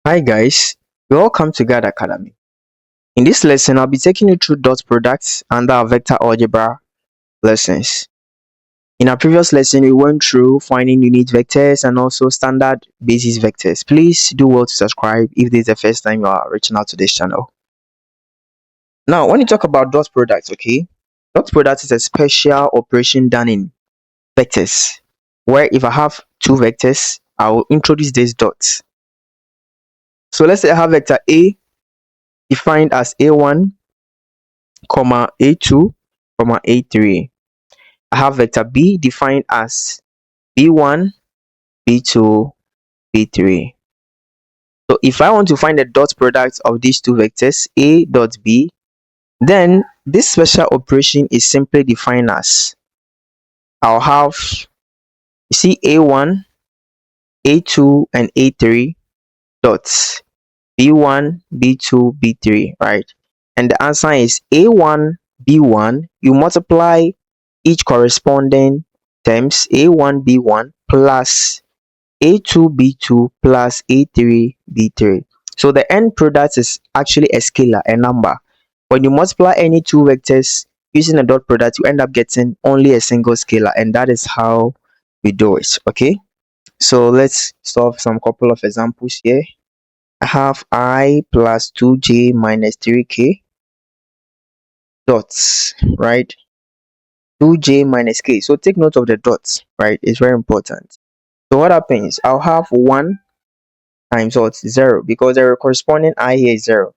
Hi guys, welcome to Guide Academy. In this lesson, I'll be taking you through dot products and our vector algebra lessons. In our previous lesson, we went through finding unit vectors and also standard basis vectors. Please do well to subscribe if this is the first time you are reaching out to this channel. Now, when you talk about dot products, okay, dot product is a special operation done in vectors, where if I have two vectors, I will introduce this dot. So let's say I have vector A defined as A1, comma A2, comma A3. I have vector B defined as B1, B2, B3. So if I want to find the dot product of these two vectors, A dot B, then this special operation is simply defined as I'll have, you see, A1, A2, and A3 dots, B1, B2, B3, right? And the answer is A1, B1. You multiply each corresponding terms A1, B1 plus A2, B2 plus A3, B3. So the end product is actually a scalar, a number. When you multiply any two vectors using a dot product, you end up getting only a single scalar, and that is how we do it. Okay, so let's solve some couple of examples here. I have I plus 2j minus 3k dots, right? 2j minus k. So take note of the dots, right? It's very important. So what happens? I'll have 1 times what? 0, because the corresponding I here is 0.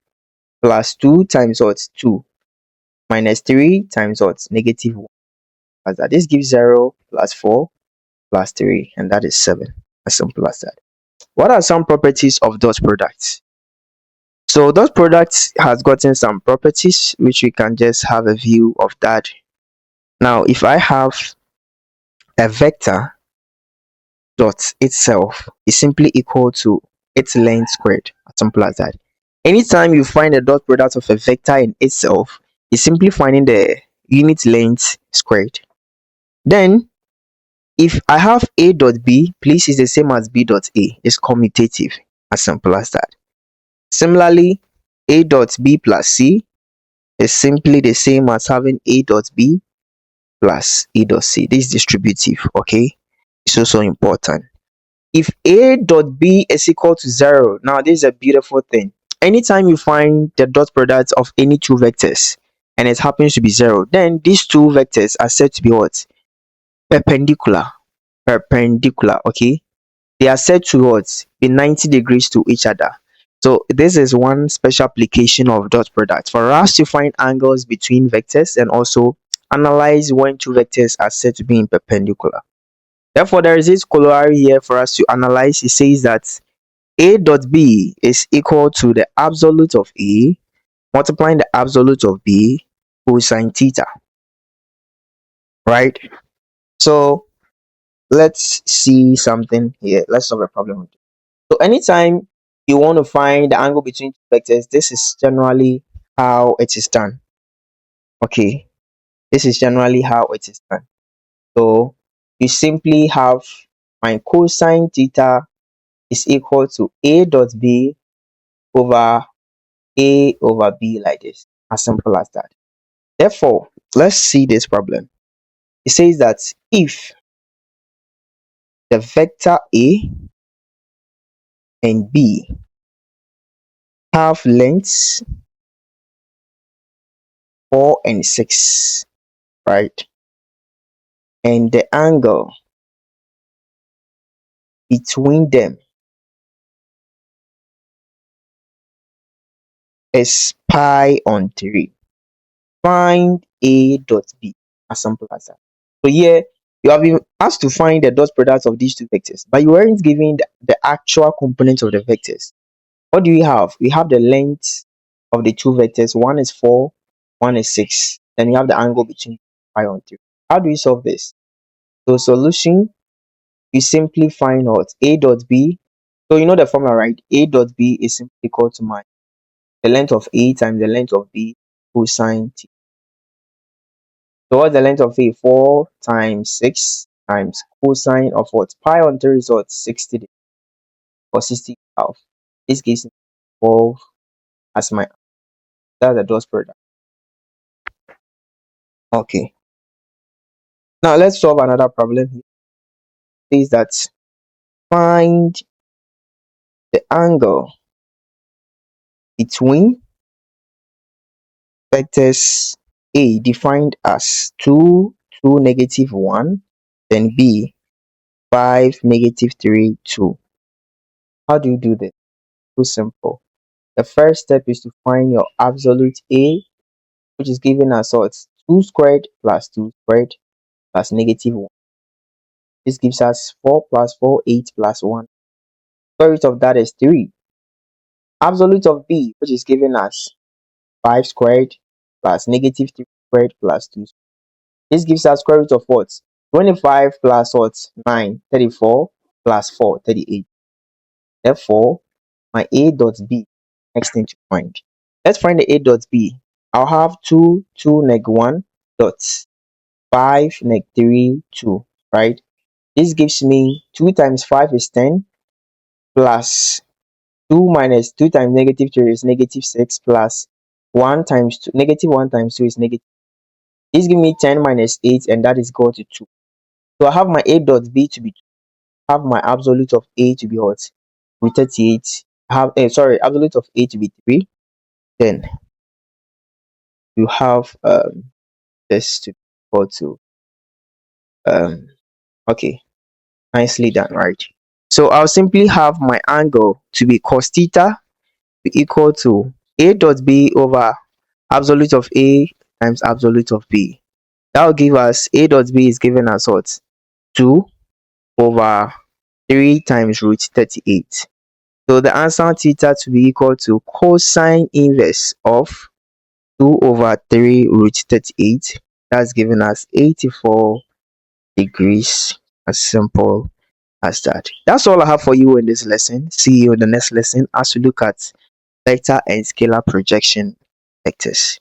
Plus 2 times what? 2. Minus 3 times what? Negative 1. As that. This gives 0 plus 4 plus 3, and that is 7. As simple as that. What are some properties of dot products? So dot products has gotten some properties which we can just have a view of that. Now, if I have a vector dot itself is simply equal to its length squared, as simple as that. Anytime you find a dot product of a vector in itself, it's simply finding the unit length squared. Then if I have A dot B, please, is the same as B dot A. It's commutative, as simple as that. Similarly, A dot B plus C is simply the same as having A dot B plus A dot C. This is distributive, okay? It's also important. If A dot B is equal to 0, now this is a beautiful thing. Anytime you find the dot product of any two vectors and it happens to be 0, then these two vectors are said to be what? Perpendicular. Perpendicular, okay? They are said to what? Be 90 degrees to each other. So this is one special application of dot product for us to find angles between vectors and also analyze when two vectors are said to be in perpendicular. Therefore, there is this corollary here for us to analyze. It says that A dot B is equal to the absolute of A multiplying the absolute of B cosine theta, right? So let's see something here. Let's solve a problem. So anytime you want to find the angle between two vectors, this is generally how it is done. Okay, this is generally how it is done. So you simply have my cosine theta is equal to A dot B over A over B, like this. As simple as that. Therefore, let's see this problem. It says that if the vector A and B have lengths 4 and 6, right? And the angle between them is pi on 3. Find A dot B, as simple as that. So here you have been asked to find the dot product of these two vectors, but you weren't given the actual components of the vectors. What do we have? We have the length of the two vectors. One is 4, one is 6. Then we have the angle between pi on 3. How do we solve this? So solution, you simply find out A dot B. So you know the formula, right? A dot B is simply equal to my the length of A times the length of B cosine t. So what's the length of A? 4 times 6 times cosine of what? Pi on 3 is what? 60 or 60 half. This gives me 12 as my, that's the dot product. Okay. Now let's solve another problem here. It says that find the angle between vectors A defined as 2, 2, negative 1, then B, 5, negative 3, 2. How do you do this? Too simple. The first step is to find your absolute A, which is given as what? 2 squared plus 2 squared plus negative 1. This gives us 4 plus 4, 8 plus 1. Square root of that is 3. Absolute of B, which is given as 5 squared plus negative 3 squared plus 2. This gives us square root of what? 25 plus what? 9, 34 plus 4, 38. Therefore, my A dot B, next thing to find. Let's find the A dot B. I'll have 2, 2, neg 1 dot 5, neg 3, 2, right? This gives me 2 times 5 is 10 plus 2 minus 2 times negative 3 is negative 6 plus 1 times 2, negative 1 times 2 is negative. This gives me 10 minus 8 and that is equal to 2. So I have my A dot B to be 2. I have my absolute of A to be what? With 38. I have, absolute of A to be 3. Then you have this to be equal to, okay, nicely done, right? So I'll simply have my angle to be cos theta be equal to A dot B over absolute of A times absolute of B. That will give us A dot B is given as what? 2 over 3 times root 38. So the answer theta to be equal to cosine inverse of 2 over 3 root 38. That's given us 84 degrees. As simple as that. That's all I have for you in this lesson. See you in the next lesson as we look at vector and scalar projection vectors.